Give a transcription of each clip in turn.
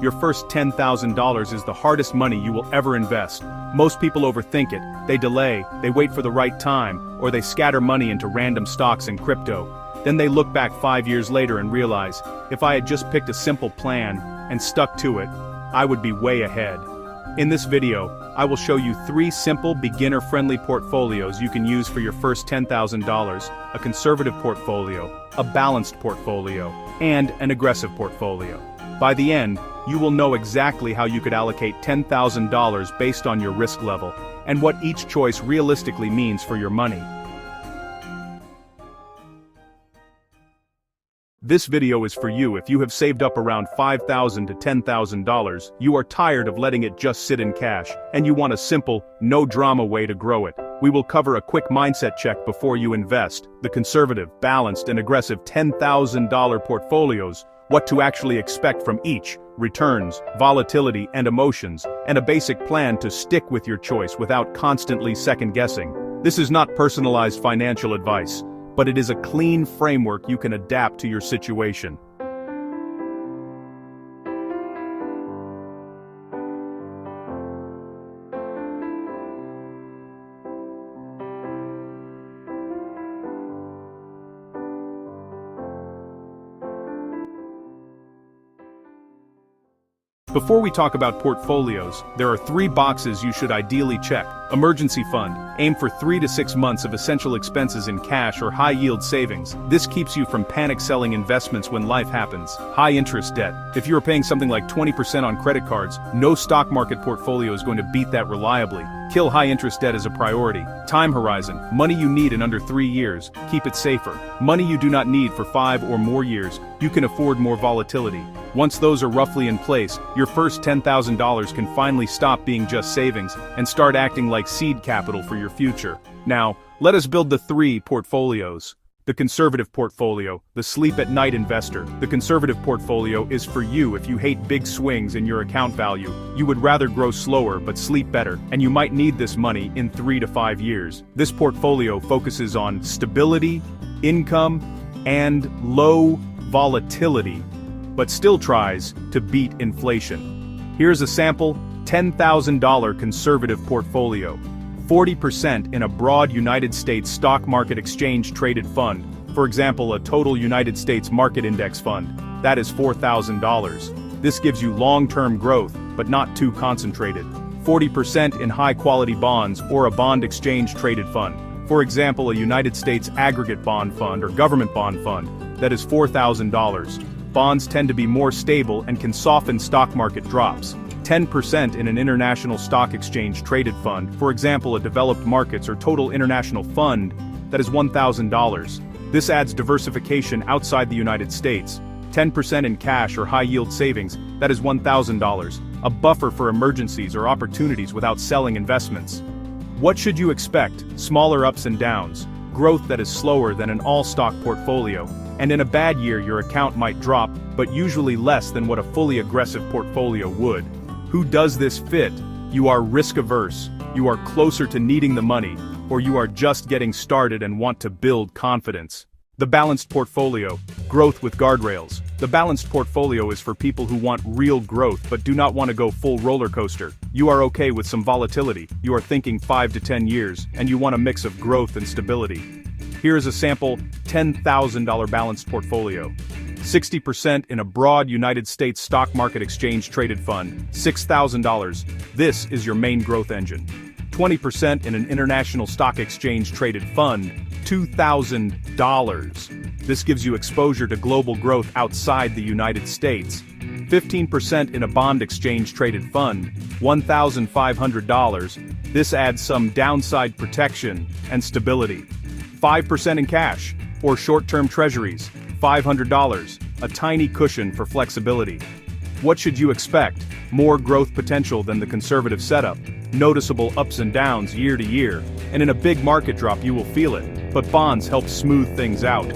Your first $10,000 is the hardest money you will ever invest. Most people overthink it, they delay, they wait for the right time, or they scatter money into random stocks and crypto. Then they look back 5 years later and realize, if I had just picked a simple plan and stuck to it, I would be way ahead. In this video, I will show you 3 simple beginner-friendly portfolios you can use for your first $10,000, a conservative portfolio, a balanced portfolio, and an aggressive portfolio. By the end, you will know exactly how you could allocate $10,000 based on your risk level, and what each choice realistically means for your money. This video is for you if you have saved up around $5,000 to $10,000, you are tired of letting it just sit in cash, and you want a simple, no-drama way to grow it. We will cover a quick mindset check before you invest, the conservative, balanced, and aggressive $10,000 portfolios, what to actually expect from each, returns, volatility, and emotions, and a basic plan to stick with your choice without constantly second-guessing. This is not personalized financial advice, but it is a clean framework you can adapt to your situation. Before we talk about portfolios, there are 3 boxes you should ideally check. Emergency fund. Aim for 3 to 6 months of essential expenses in cash or high-yield savings. This keeps you from panic-selling investments when life happens. High-interest debt. If you are paying something like 20% on credit cards, no stock market portfolio is going to beat that reliably. Kill high-interest debt as a priority. Time horizon. Money you need in under 3 years. Keep it safer. Money you do not need for 5 or more years. You can afford more volatility. Once those are roughly in place, your first $10,000 can finally stop being just savings and start acting like seed capital for your future. Now, let us build the 3 portfolios. The conservative portfolio, the sleep-at-night investor. The conservative portfolio is for you if you hate big swings in your account value. You would rather grow slower but sleep better, and you might need this money in 3 to 5 years. This portfolio focuses on stability, income, and low volatility, but still tries to beat inflation. Here's a sample $10,000 conservative portfolio. 40% in a broad United States stock market exchange traded fund, for example a total United States market index fund, that is $4,000. This gives you long-term growth, but not too concentrated. 40% in high-quality bonds or a bond exchange traded fund, for example a United States aggregate bond fund or government bond fund, that is $4,000. Bonds tend to be more stable and can soften stock market drops. 10% in an international stock exchange traded fund, for example a developed markets or total international fund, that is $1,000. This adds diversification outside the United States. 10% in cash or high-yield savings, that is $1,000, a buffer for emergencies or opportunities without selling investments. What should you expect? Smaller ups and downs, growth that is slower than an all-stock portfolio, and in a bad year your account might drop, but usually less than what a fully aggressive portfolio would. Who does this fit? You are risk-averse, you are closer to needing the money, or you are just getting started and want to build confidence. The balanced portfolio, growth with guardrails. The balanced portfolio is for people who want real growth but do not want to go full roller coaster. You are okay with some volatility, you are thinking 5 to 10 years, and you want a mix of growth and stability. Here is a sample $10,000 balanced portfolio. 60% in a broad United States stock market exchange traded fund, $6,000. This is your main growth engine. 20% in an international stock exchange traded fund, $2,000. This gives you exposure to global growth outside the United States. 15% in a bond exchange traded fund, $1,500. This adds some downside protection and stability. 5% in cash, or short-term treasuries, $500, a tiny cushion for flexibility. What should you expect? More growth potential than the conservative setup, noticeable ups and downs year to year, and in a big market drop you will feel it, but bonds help smooth things out.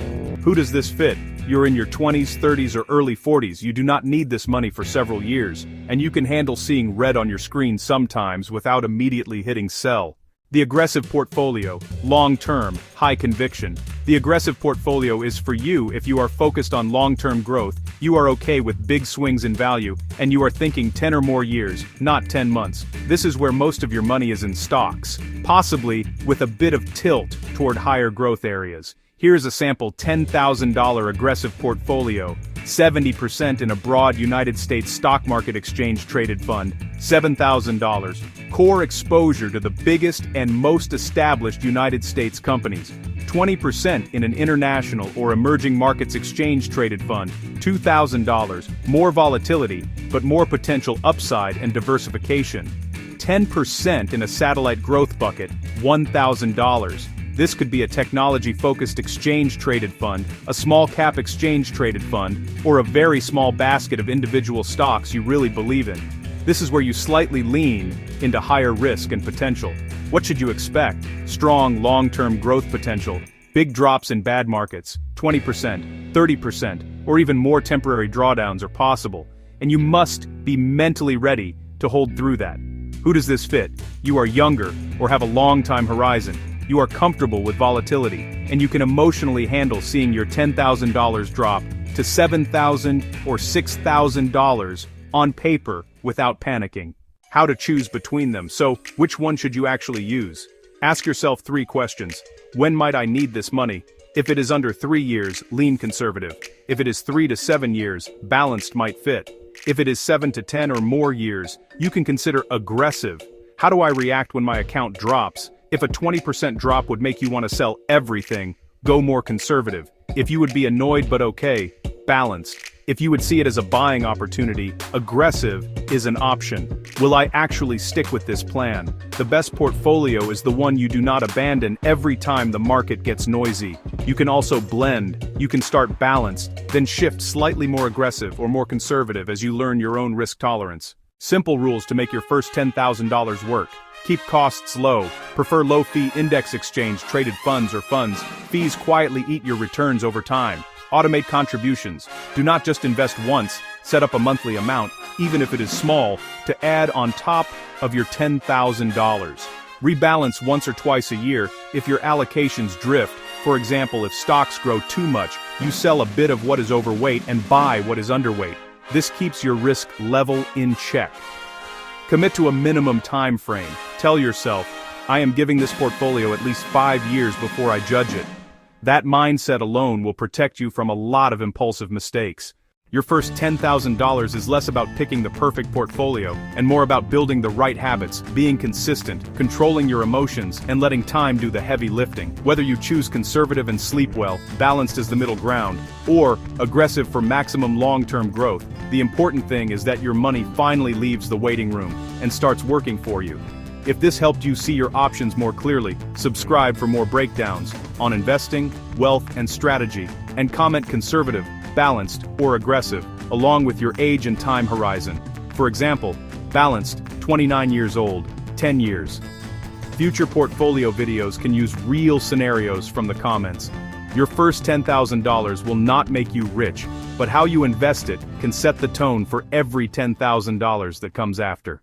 Who does this fit? You're in your 20s, 30s, or early 40s, you do not need this money for several years, and you can handle seeing red on your screen sometimes without immediately hitting sell. The aggressive portfolio, long-term, high conviction. The aggressive portfolio is for you if you are focused on long-term growth, you are okay with big swings in value, and you are thinking 10 or more years, not 10 months. This is where most of your money is in stocks, possibly with a bit of tilt toward higher growth areas. Here's a sample $10,000 aggressive portfolio. 70% in a broad United States stock market exchange traded fund, $7,000. Core exposure to the biggest and most established United States companies. 20% in an international or emerging markets exchange traded fund, $2,000. More volatility, but more potential upside and diversification. 10% in a satellite growth bucket, $1,000. This could be a technology-focused exchange-traded fund, a small-cap exchange-traded fund, or a very small basket of individual stocks you really believe in. This is where you slightly lean into higher risk and potential. What should you expect? Strong long-term growth potential, big drops in bad markets, 20%, 30%, or even more temporary drawdowns are possible, and you must be mentally ready to hold through that. Who does this fit? You are younger or have a long time horizon. You are comfortable with volatility, and you can emotionally handle seeing your $10,000 drop to $7,000 or $6,000 on paper without panicking. How to choose between them. So, which one should you actually use? Ask yourself 3 questions. When might I need this money? If it is under 3 years, lean conservative. If it is 3 to 7 years, balanced might fit. If it is 7 to 10 or more years, you can consider aggressive. How do I react when my account drops? If a 20% drop would make you want to sell everything, go more conservative. If you would be annoyed but okay, balanced. If you would see it as a buying opportunity, aggressive is an option. Will I actually stick with this plan? The best portfolio is the one you do not abandon every time the market gets noisy. You can also blend. You can start balanced, then shift slightly more aggressive or more conservative as you learn your own risk tolerance. Simple rules to make your first $10,000 work. Keep costs low. Prefer low-fee index exchange traded funds or funds. Fees quietly eat your returns over time. Automate contributions. Do not just invest once. Set up a monthly amount, even if it is small, to add on top of your $10,000. Rebalance once or twice a year if your allocations drift. For example, if stocks grow too much, you sell a bit of what is overweight and buy what is underweight. This keeps your risk level in check. Commit to a minimum time frame. Tell yourself, I am giving this portfolio at least 5 years before I judge it. That mindset alone will protect you from a lot of impulsive mistakes. Your first $10,000 is less about picking the perfect portfolio, and more about building the right habits, being consistent, controlling your emotions, and letting time do the heavy lifting. Whether you choose conservative and sleep well, balanced as the middle ground, or aggressive for maximum long-term growth, the important thing is that your money finally leaves the waiting room and starts working for you. If this helped you see your options more clearly, subscribe for more breakdowns on investing, wealth, and strategy, and comment conservative, balanced, or aggressive, along with your age and time horizon. For example, balanced, 29 years old, 10 years. Future portfolio videos can use real scenarios from the comments. Your first $10,000 will not make you rich, but how you invest it can set the tone for every $10,000 that comes after.